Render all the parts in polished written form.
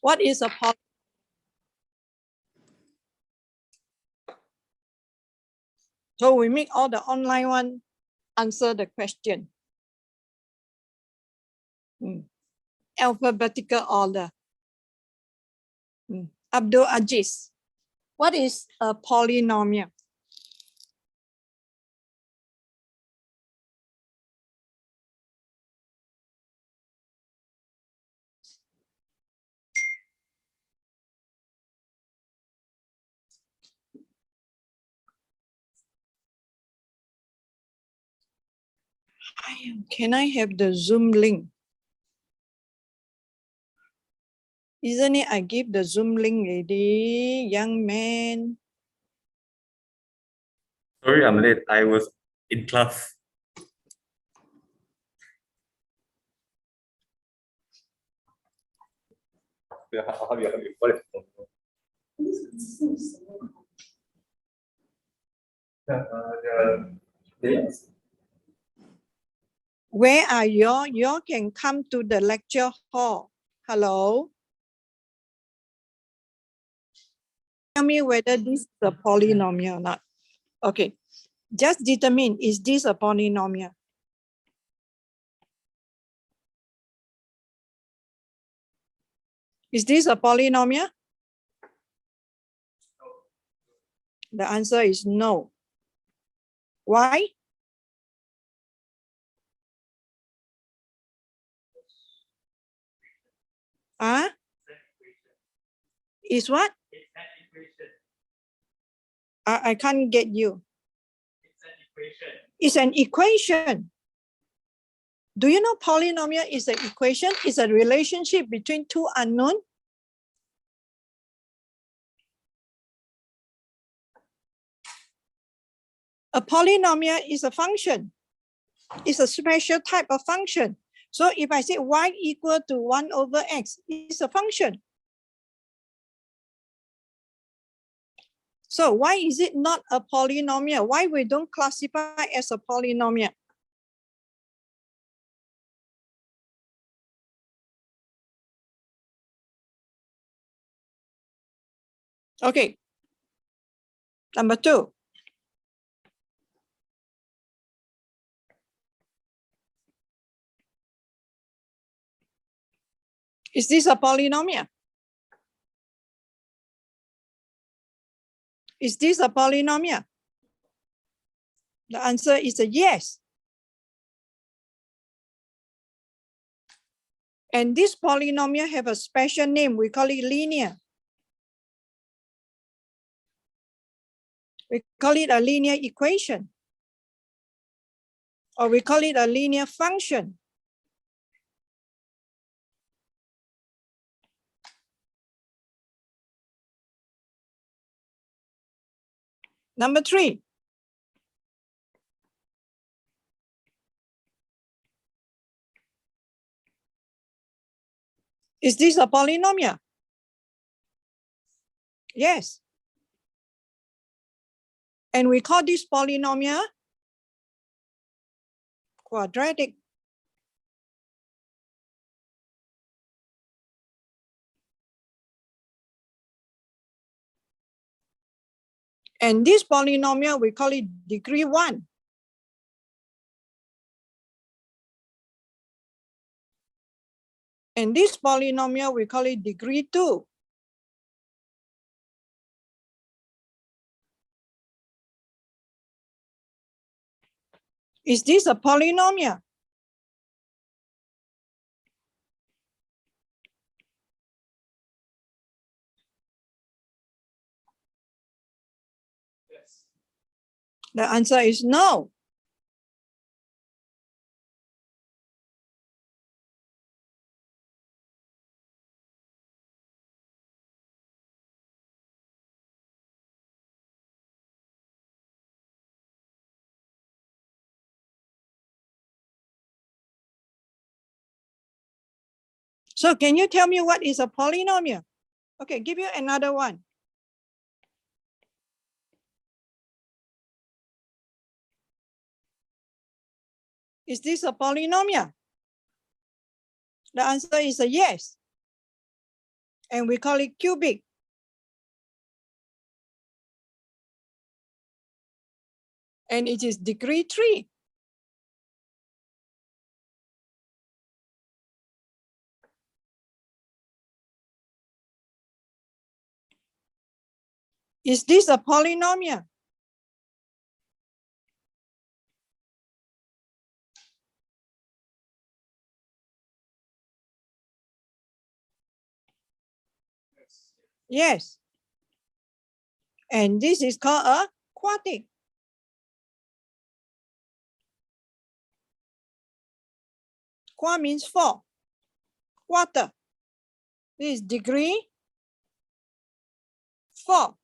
What is a polynomial? So we make all the online one answer the question. Alphabetical order. Abdul Aziz, what is a polynomial? Can I have the Zoom link? Isn't it I give the Zoom link already, young man? Sorry, I'm late. I was in class. Where are you? You can come to the lecture hall. Hello? Tell me whether this is a polynomial or not. Okay, just determine, is this a polynomial? Is this a polynomial? The answer is no. Why? Huh? Is what? I can't get you. It's an equation. Do you know polynomial is an equation? It's a relationship between two unknown. A polynomial is a function. It's a special type of function. So if I say y equal to 1 over x, it's a function. So why is it not a polynomial? Why we don't classify as a polynomial? Okay. Number 2. Is this a polynomial? Is this a polynomial? The answer is a yes. And this polynomial have a special name. We call it linear. We call it a linear equation. Or we call it a linear function. Number 3. Is this a polynomial? Yes. And we call this polynomial quadratic. And this polynomial, we call it degree 1. And this polynomial, we call it degree 2. Is this a polynomial? Yes. The answer is no. So can you tell me what is a polynomial? Okay, give you another one. Is this a polynomial? The answer is a yes. and we call it cubic. And it is degree 3. Is this a polynomial? Yes. And this is called a quartic. Qua means 4. Quarter. This is degree 4.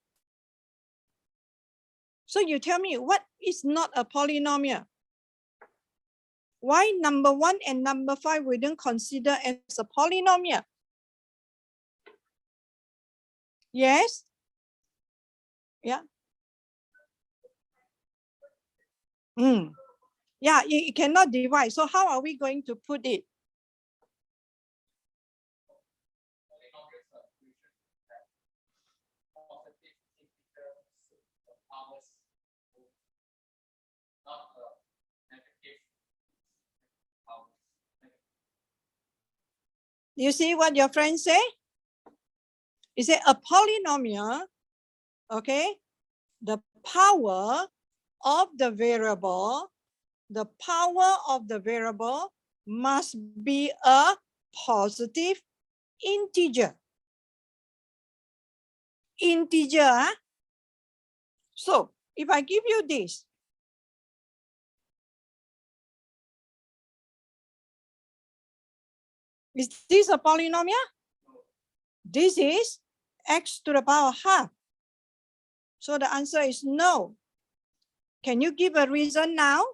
So you tell me what is not a polynomial? Why number 1 and number 5 we don't consider as a polynomial? Yes? Yeah. Yeah, it cannot divide. So how are we going to put it? You see what your friend say? Is it a polynomial? Okay. The power of the variable must be a positive integer. Integer. So if I give you this, is this a polynomial? This is x to the power half. So the answer is no. Can you give a reason now?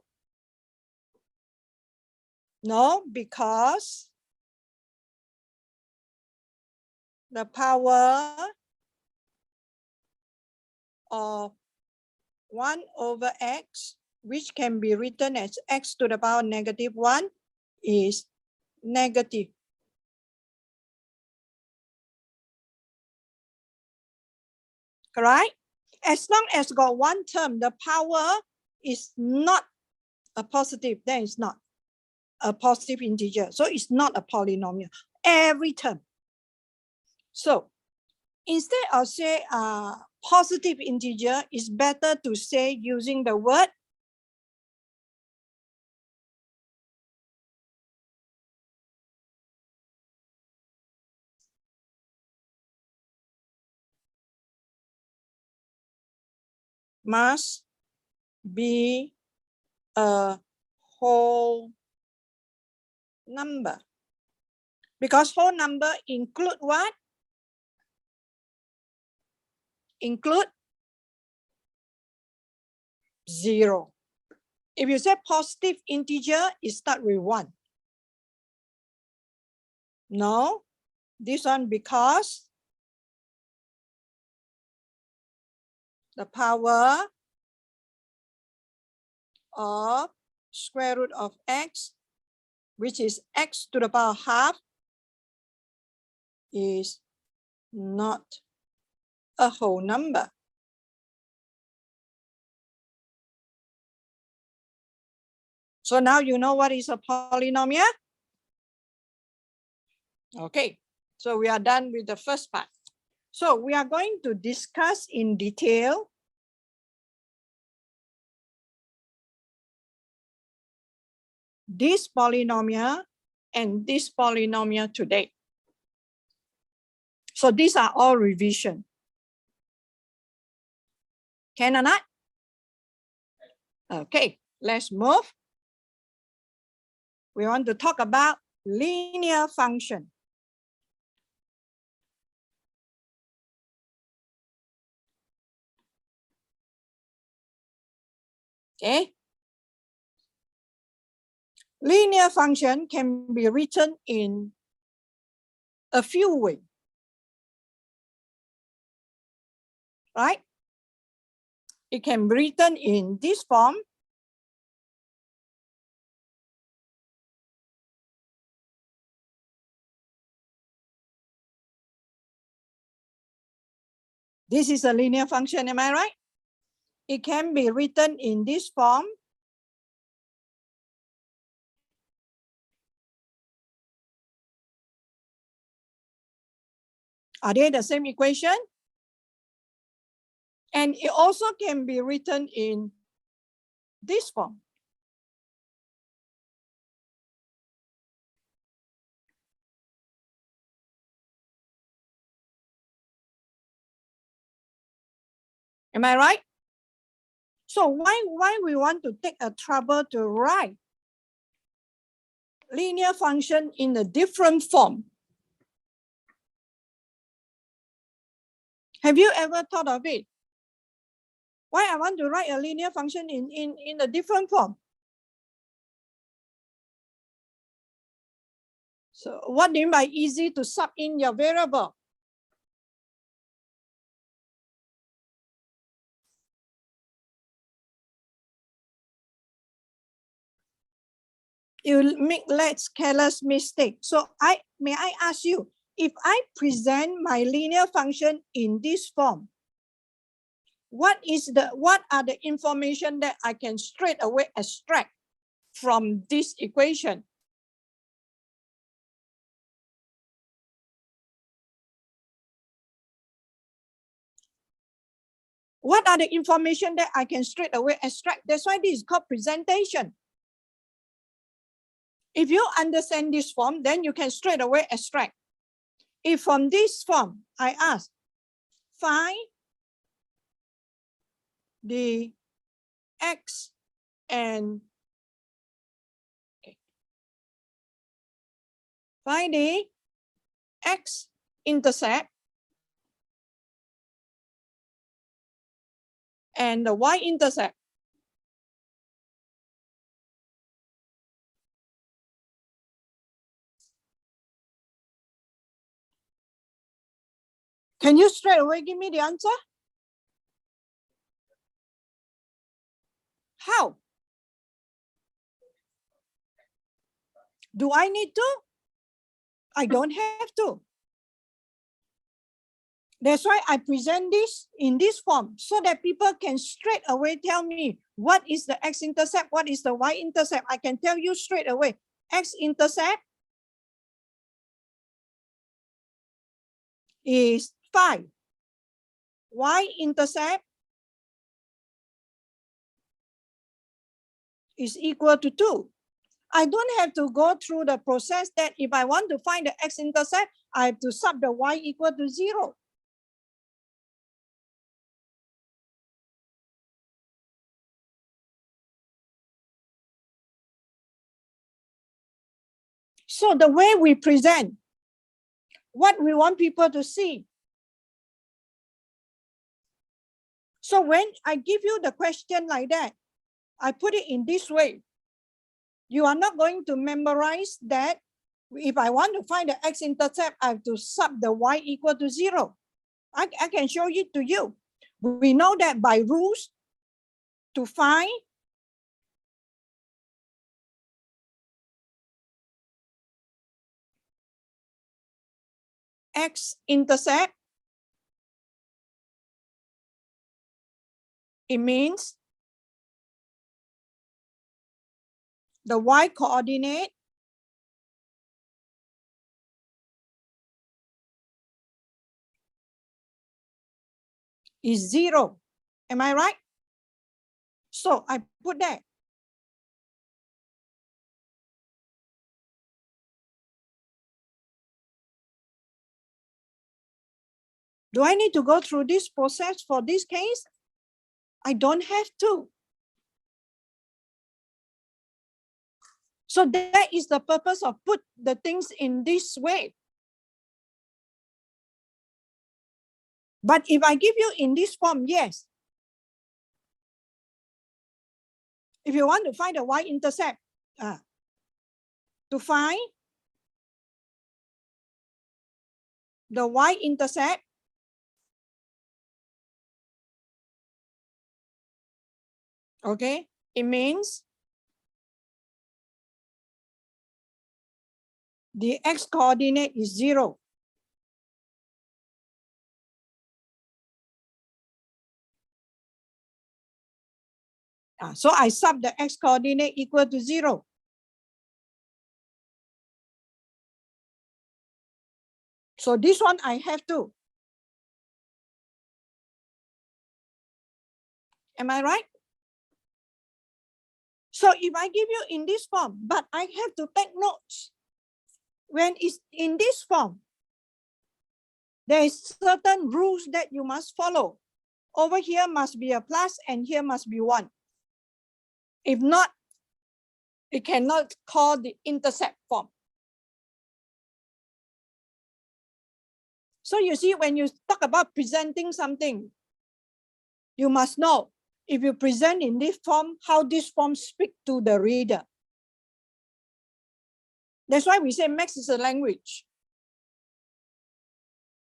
No, because the power of 1 over x, which can be written as x to the power -1, is negative. Correct? As long as got one term, the power is not a positive, then it's not a positive integer. So it's not a polynomial every term. So instead of say positive integer, it's better to say using the word must be a whole number. Because whole number include what? Include 0. If you say positive integer, it start with 1. No, this one because the power of square root of x, which is x to the power half, is not a whole number. So now you know what is a polynomial? Okay, so we are done with the first part. So we are going to discuss in detail this polynomial and this polynomial today. So these are all revision. Can or not? Okay, let's move. We want to talk about linear function. Okay. Linear function can be written in a few ways. Right? It can be written in this form. This is a linear function, am I right? It can be written in this form. Are they the same equation? And it also can be written in this form. Am I right? So why we want to take a trouble to write linear function in a different form? Have you ever thought of it? Why I want to write a linear function in a different form? So what do you mean by easy to sub in your variable? You make less careless mistake. So may I ask you, if I present my linear function in this form, what are the information that I can straight away extract from this equation? What are the information that I can straight away extract? That's why this is called presentation. If you understand this form, then you can straight away extract. If from this form, I ask, find the x and find the x intercept and the y intercept. Can you straight away give me the answer? How? Do I need to? I don't have to. That's why I present this in this form so that people can straight away tell me what is the x-intercept, what is the y-intercept. I can tell you straight away. X-intercept is 5. Y-intercept is equal to 2. I don't have to go through the process that if I want to find the x-intercept, I have to sub the y equal to 0. So the way we present, what we want people to see. So when I give you the question like that, I put it in this way. You are not going to memorize that. If I want to find the x-intercept, I have to sub the y equal to 0. I can show it to you. We know that by rules, to find x-intercept, it means the y coordinate is 0. Am I right? So I put that. Do I need to go through this process for this case? I don't have to. So that is the purpose of put the things in this way. But if I give you in this form, yes. If you want to find the y-intercept, to find the y-intercept, okay, it means the x-coordinate is 0. So I sub the x coordinate equal to 0. So this one I have to. Am I right? So if I give you in this form, but I have to take notes. When it's in this form, there is certain rules that you must follow. Over here must be a plus and here must be 1. If not, it cannot call the intercept form. So you see, when you talk about presenting something, you must know if you present in this form, how this form speak to the reader. That's why we say Max is a language.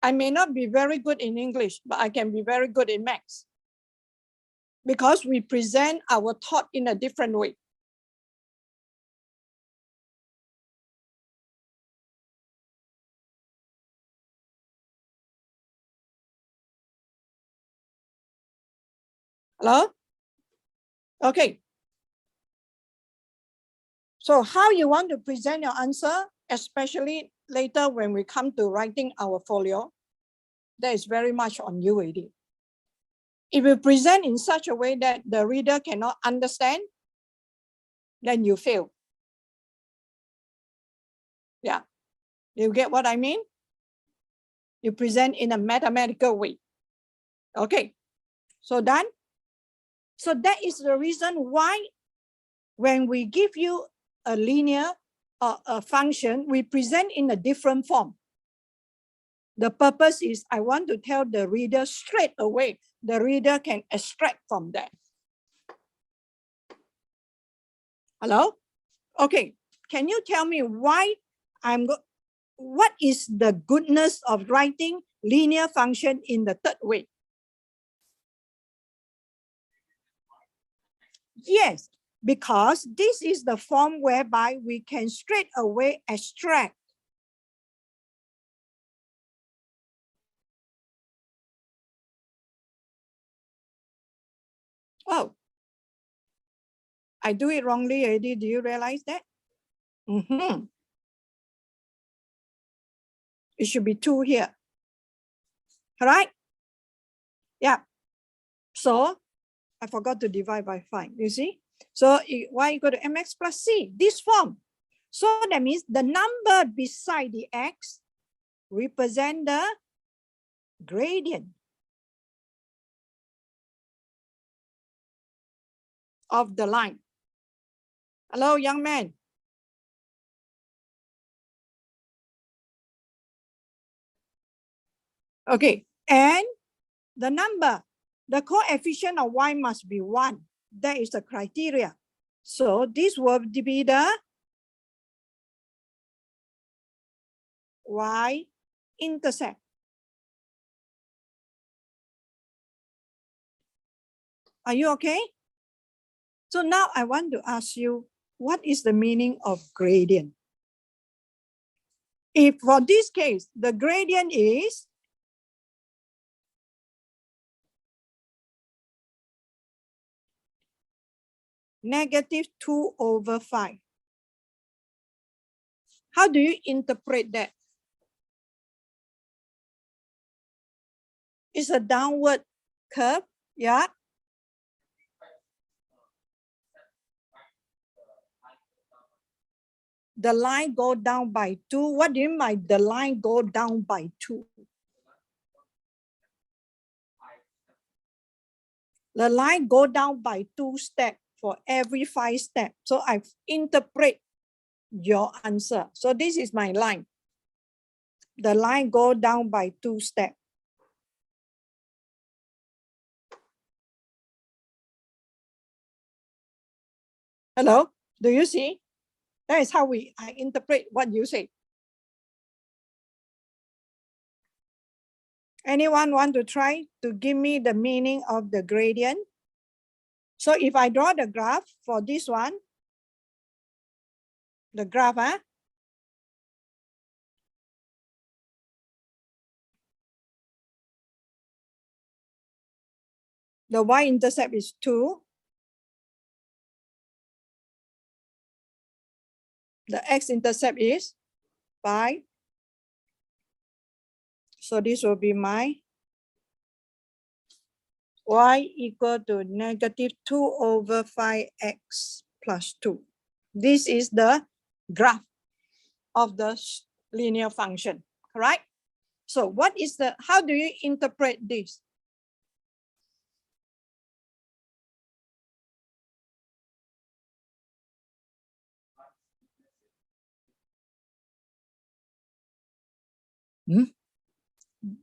I may not be very good in English, but I can be very good in Max. Because we present our thought in a different way. Hello? Okay. So how you want to present your answer, especially later when we come to writing our folio, that is very much on you already. If you present in such a way that the reader cannot understand, then you fail. Yeah, you get what I mean? You present in a mathematical way. Okay, so done. So that is the reason why when we give you a linear or a function, we present in a different form. The purpose is I want to tell the reader straight away. The reader can extract from that. Hello? Okay, can you tell me why what is the goodness of writing linear function in the third way? Yes, because this is the form whereby we can straight away extract. Oh, I do it wrongly already. Do you realize that? It should be 2 here. All right? Yeah. So I forgot to divide by 5. You see? So y equal to mx plus c, this form. So that means the number beside the x represent the gradient of the line. Hello, young man. Okay, and the number, the coefficient of y must be 1. That is the criteria. So this will be the y-intercept. Are you okay? So now I want to ask you, what is the meaning of gradient? If for this case, the gradient is -2/5. How do you interpret that? It's a downward curve, yeah. The line go down by 2. What do you mean by the line go down by 2? The line go down by 2 steps for every 5 steps. So I interpret your answer. So this is my line. The line go down by 2 steps. Hello, do you see? That is how I interpret what you say. Anyone want to try to give me the meaning of the gradient? So if I draw the graph for this one, the graph, the y-intercept is 2. The x-intercept is 5. So this will be my y equal to negative 2 over 5x plus 2. This is the graph of the linear function, correct? So what is the, how do you interpret this?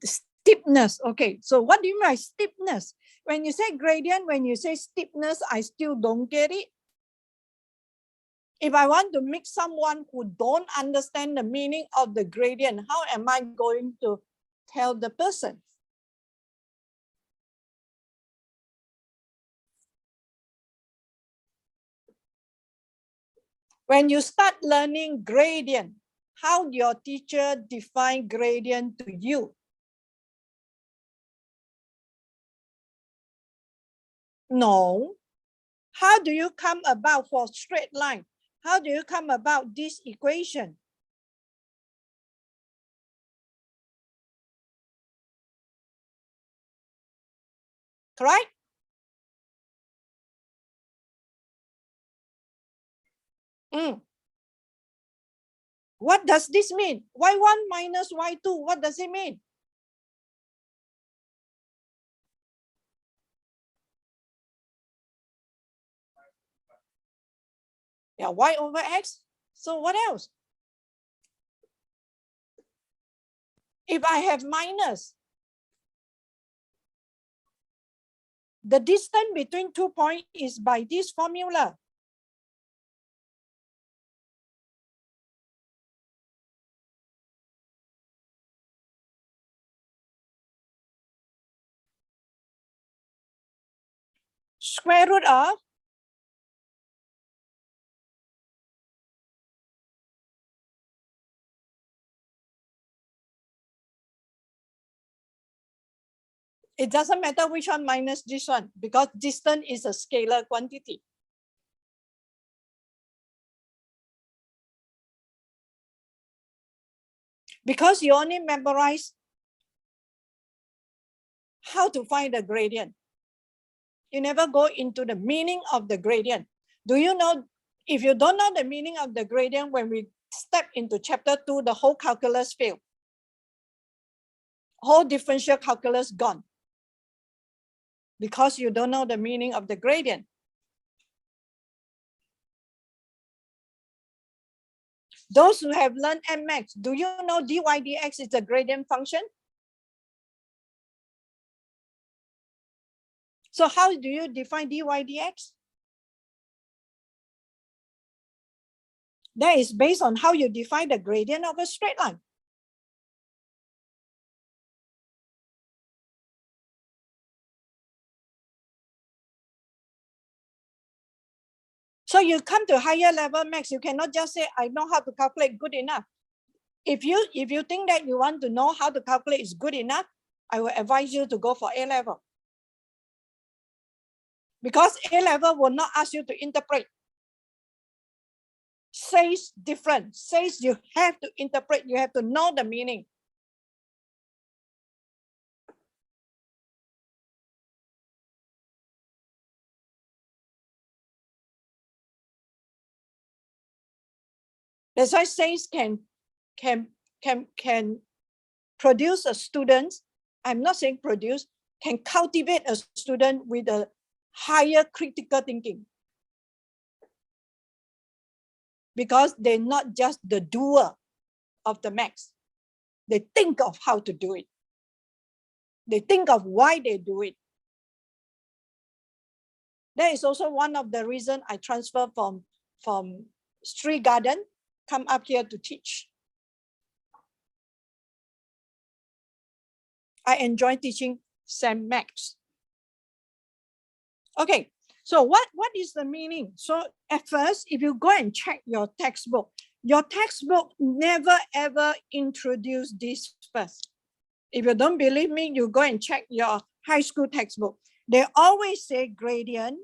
Steepness. Okay, so what do you mean by steepness? When you say gradient, when you say steepness, I still don't get it. If I want to meet someone who don't understand the meaning of the gradient, how am I going to tell the person? When you start learning gradient, how your teacher define gradient to you? No. How do you come about for straight line? How do you come about this equation? Correct? What does this mean? Y1 minus Y2, what does it mean? Yeah, Y over X. So what else? If I have minus, the distance between 2 points is by this formula. Square root of it doesn't matter which one minus this one because distance is a scalar quantity. Because you only memorize how to find the gradient. You never go into the meaning of the gradient. Do you know, if you don't know the meaning of the gradient, when we step into chapter 2, the whole calculus fail. Whole differential calculus gone. Because you don't know the meaning of the gradient. Those who have learned MX, do you know dy dx is a gradient function? So how do you define dy dx? That is based on how you define the gradient of a straight line. So you come to higher level max, you cannot just say, I know how to calculate good enough. If you think that you want to know how to calculate is good enough, I will advise you to go for A level. Because A level will not ask you to interpret. Says different, says you have to interpret, you have to know the meaning. That's why says can produce a student. I'm not saying produce, can cultivate a student with a higher critical thinking. Because they're not just the doer of the max. They think of how to do it. They think of why they do it. That is also one of the reasons I transfer from Street Garden, come up here to teach. I enjoy teaching Sam Max. Okay, so what is the meaning? So at first, if you go and check your textbook never ever introduce this first. If you don't believe me, you go and check your high school textbook. They always say gradient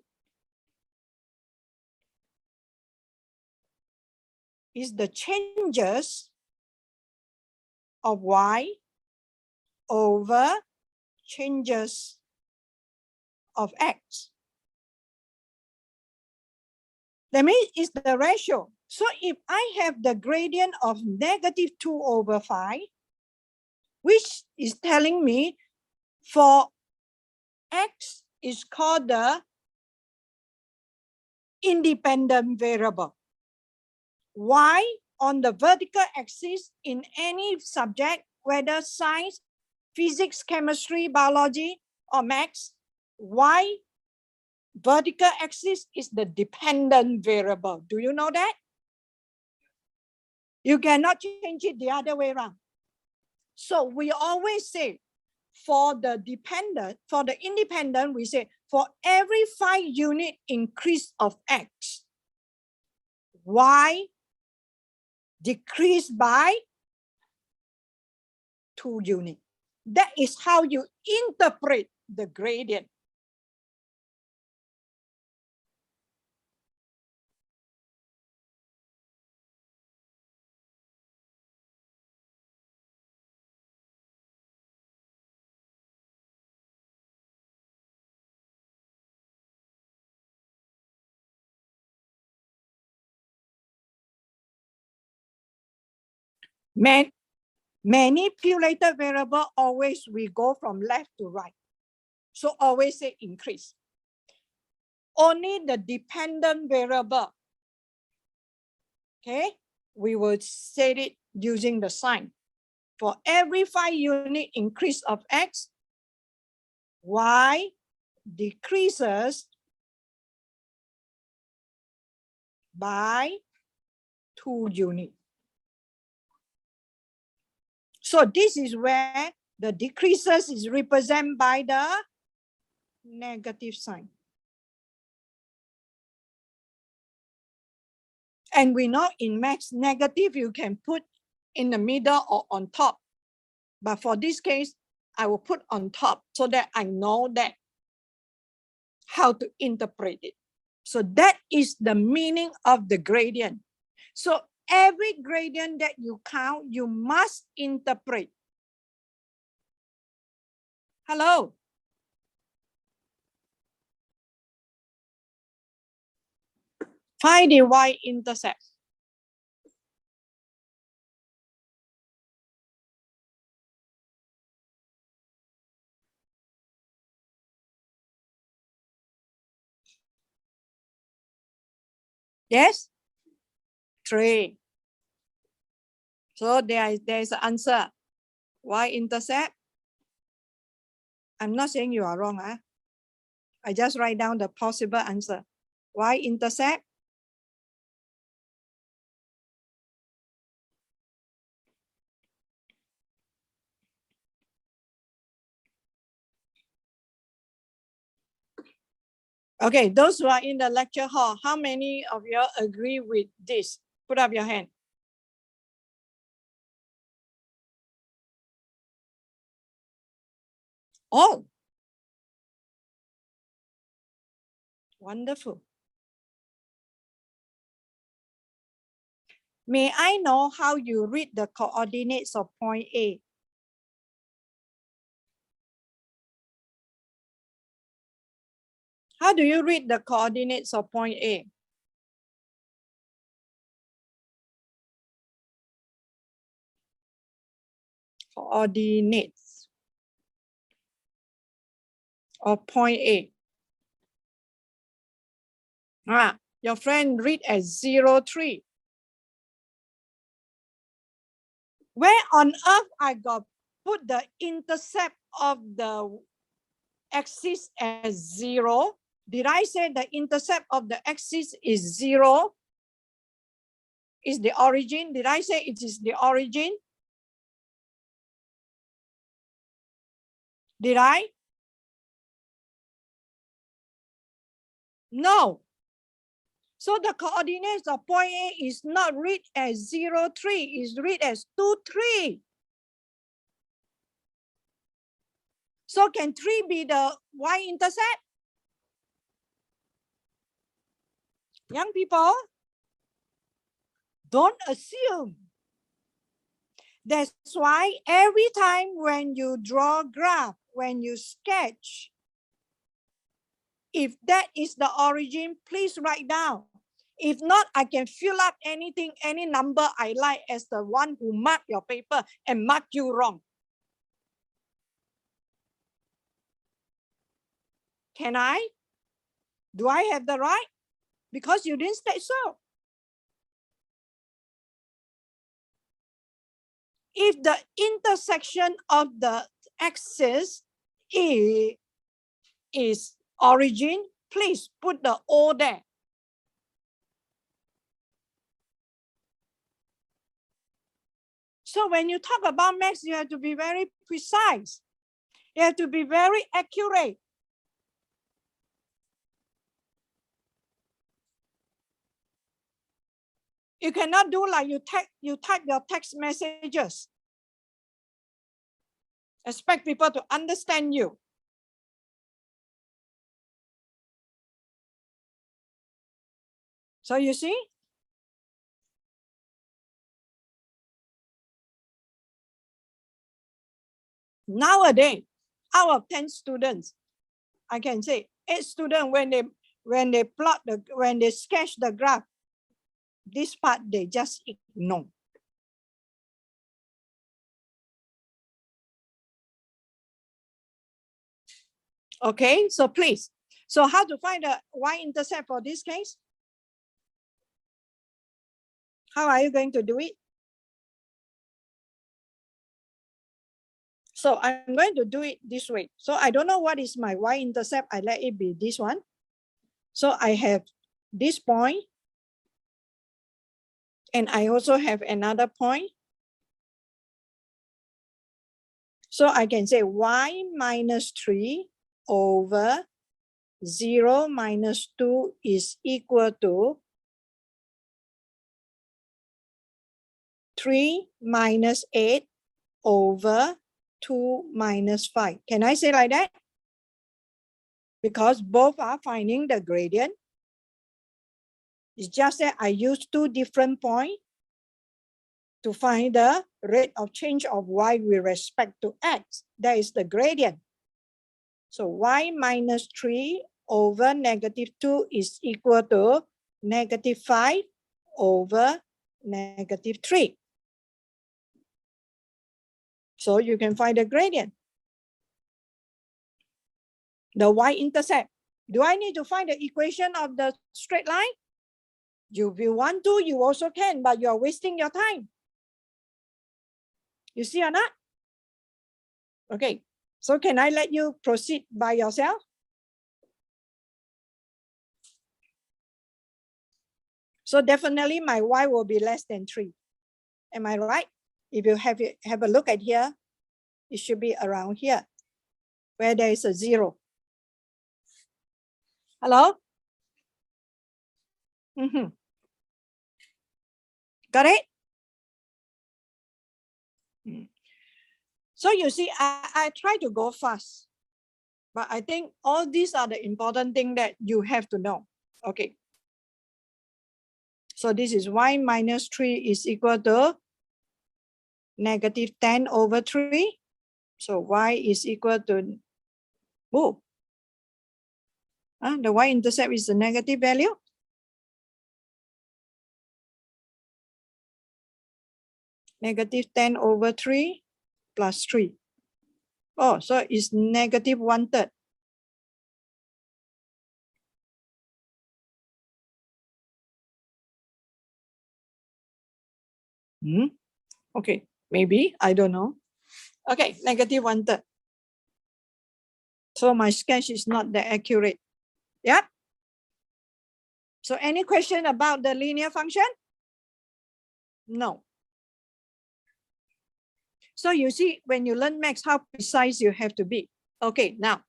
is the changes of y over changes of x. That means it's the ratio. So if I have the gradient of -2/5, which is telling me for x is called the independent variable. Y on the vertical axis in any subject, whether science, physics, chemistry, biology, or maths, y vertical axis is the dependent variable. Do you know that? You cannot change it the other way around. So we always say for the independent, we say for every 5 unit increase of x, y decrease by 2 units. That is how you interpret the gradient. Manipulated variable, always we go from left to right. So always say increase. Only the dependent variable, okay, we will say it using the sign. For every 5 unit increase of x, y decreases by 2 units. So this is where the decreases is represented by the negative sign. And we know in maths, negative you can put in the middle or on top. But for this case, I will put on top so that I know that how to interpret it. So that is the meaning of the gradient. So every gradient that you count, you must interpret. Hello? Find the y-intercept. Yes? 3. So there's the answer. Y-intercept. I'm not saying you are wrong. I just write down the possible answer. Y-intercept. Okay, those who are in the lecture hall, how many of you agree with this? Put up your hand. All. Wonderful. May I know how you read the coordinates of point A? How do you read the coordinates of point A? Coordinates of point A. Your friend read as 0, 3. Where on earth I got put the intercept of the axis as 0? Did I say the intercept of the axis is 0? Is the origin? Did I say it is the origin? Did I? No. So the coordinates of point A is not read as 0, 3. It's read as 2, 3. So can 3 be the y-intercept? Young people? Don't assume. That's why every time when you draw graph, when you sketch, if that is the origin, please write down. If not, I can fill up anything, any number I like as the one who marked your paper and mark you wrong. Can I? Do I have the right? Because you didn't state so. If the intersection of the axis is origin, please put the O there. So when you talk about max, you have to be very precise. You have to be very accurate. You cannot do like you type your text messages. Expect people to understand you. So you see? Nowadays, out of 10 students, I can say 8 students when they sketch the graph, this part they just ignore. Okay, so please. So how to find the y-intercept for this case? How are you going to do it? So I'm going to do it this way. So I don't know what is my y-intercept. I let it be this one. So I have this point. And I also have another point. So I can say y minus 3 over 0 minus 2 is equal to 3 minus 8 over 2 minus 5. Can I say like that? Because both are finding the gradient. It's just that I use 2 different points to find the rate of change of y with respect to x. That is the gradient. So y minus 3 over negative 2 is equal to negative 5 over negative 3. So you can find the gradient. The y-intercept. Do I need to find the equation of the straight line? If you want to, you also can, but you are wasting your time. You see or not? Okay, so can I let you proceed by yourself? So definitely my y will be less than 3. Am I right? If you have a look at here, it should be around here, where there is a 0. Hello? Got it? So you see, I try to go fast, but I think all these are the important things that you have to know. Okay. So this is y minus 3 is equal to negative 10 over 3. So y is equal to, the y-intercept is the negative value. Negative 10 over 3 plus 3. Oh, so it's negative 1/3. Okay, maybe, I don't know. Okay, negative 1/3. So my sketch is not that accurate. Yeah. So any question about the linear function? No. So you see, when you learn maths, how precise you have to be. Okay, now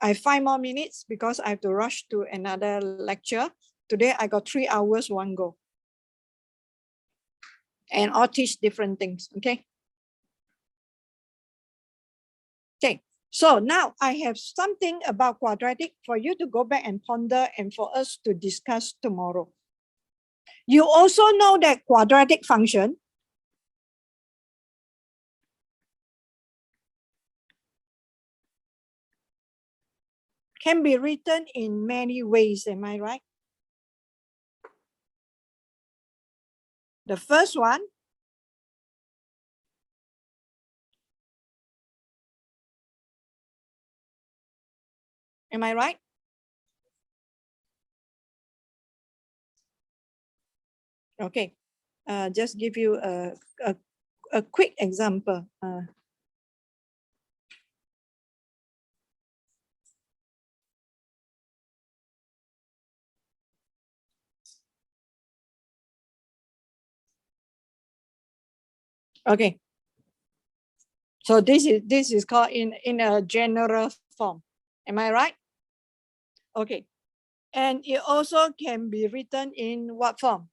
I have 5 more minutes because I have to rush to another lecture. Today I got 3 hours, one go. And I'll teach different things, okay? Okay, so now I have something about quadratic for you to go back and ponder and for us to discuss tomorrow. You also know that quadratic function can be written in many ways, am I right? The first one, am I right? Okay, just give you a quick example. Okay, so this is called in a general form. Am I right? Okay, and it also can be written in what form?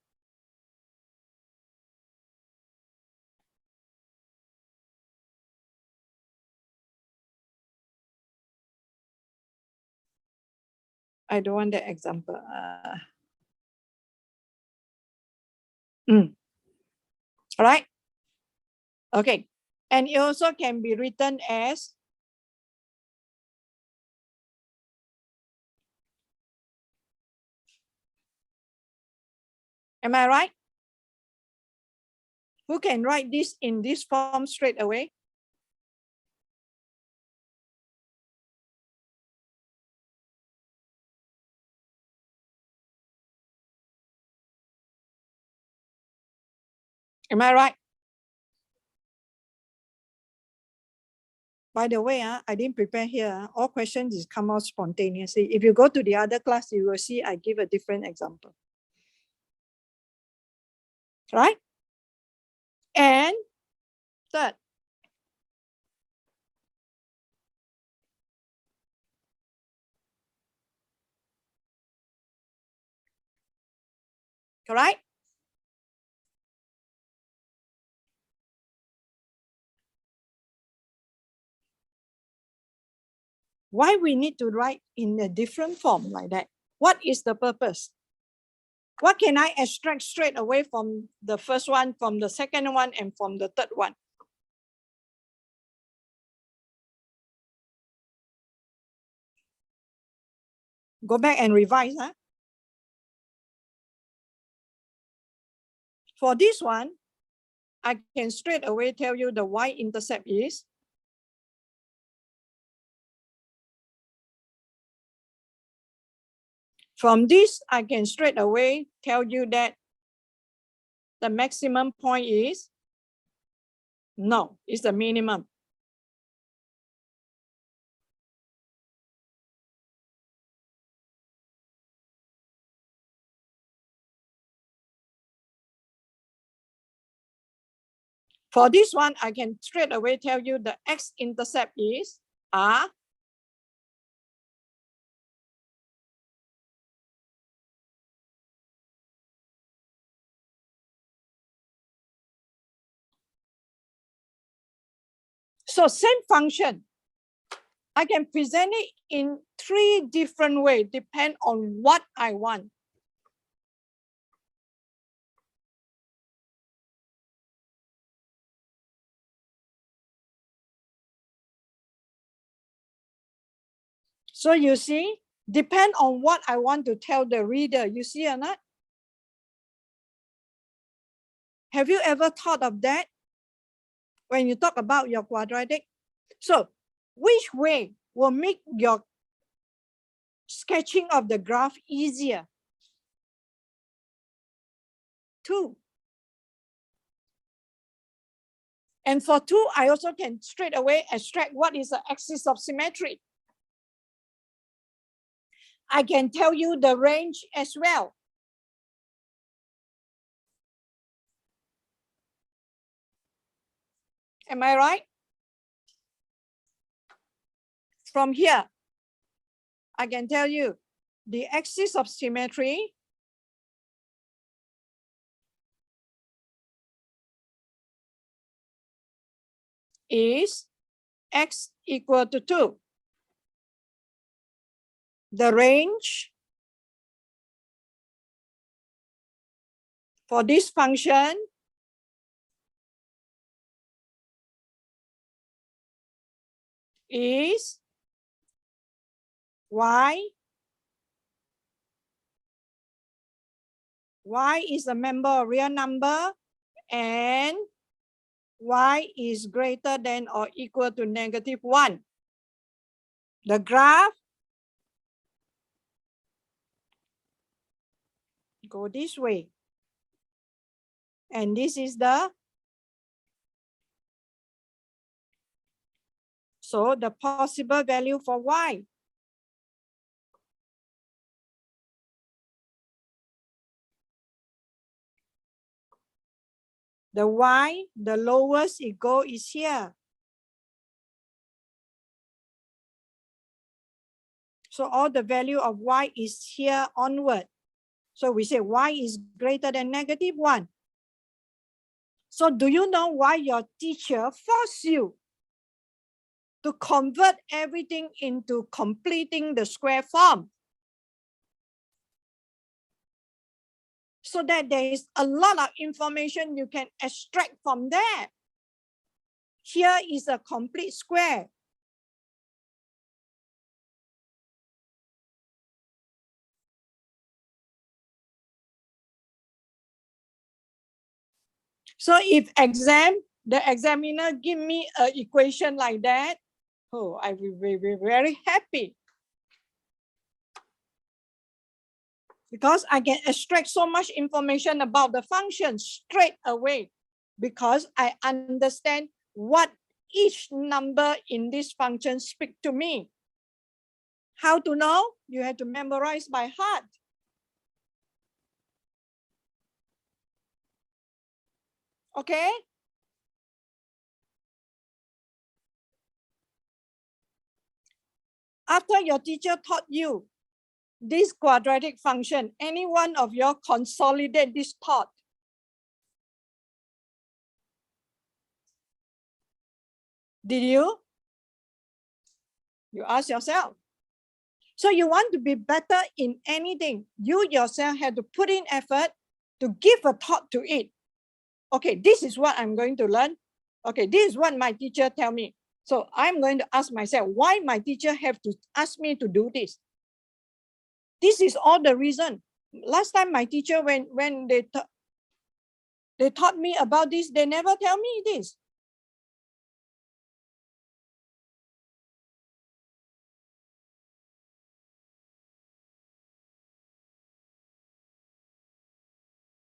I don't want that example. All right. Okay, and it also can be written as am I right? Who can write this in this form straight away? Am I right? By the way, I didn't prepare here. All questions is come out spontaneously. If you go to the other class, you will see I give a different example. Right? And third, correct? Why we need to write in a different form like that? What is the purpose? What can I extract straight away from the first one, from the second one, and from the third one? Go back and revise. For this one, I can straight away tell you the y-intercept is from this, I can straight away tell you that the maximum point is no, it's the minimum. For this one, I can straight away tell you the x-intercept is R. So same function, I can present it in 3 different ways, depend on what I want. So you see, depend on what I want to tell the reader. You see or not? Have you ever thought of that when you talk about your quadratic? So which way will make your sketching of the graph easier? 2. And for 2, I also can straight away extract what is the axis of symmetry. I can tell you the range as well. Am I right? From here, I can tell you the axis of symmetry is x equal to 2. The range for this function is y. Y is a member of real number and y is greater than or equal to -1. The graph go this way. And this is so the possible value for y. The y, the lowest it goes is here. So all the value of y is here onward. So we say y is greater than -1. So do you know why your teacher forced you to convert everything into completing the square form? So that there is a lot of information you can extract from there. Here is a complete square. So if the examiner give me an equation like that, oh, I will be very happy. Because I can extract so much information about the function straight away, because I understand what each number in this function speak to me. How to know? You have to memorize by heart. Okay? After your teacher taught you this quadratic function, any one of you consolidate this thought. Did you? You ask yourself. So you want to be better in anything, you yourself have to put in effort to give a thought to it. Okay, this is what I'm going to learn. Okay, this is what my teacher tell me. So I'm going to ask myself, why my teacher have to ask me to do this? This is all the reason. Last time my teacher, when they taught me about this, they never tell me this.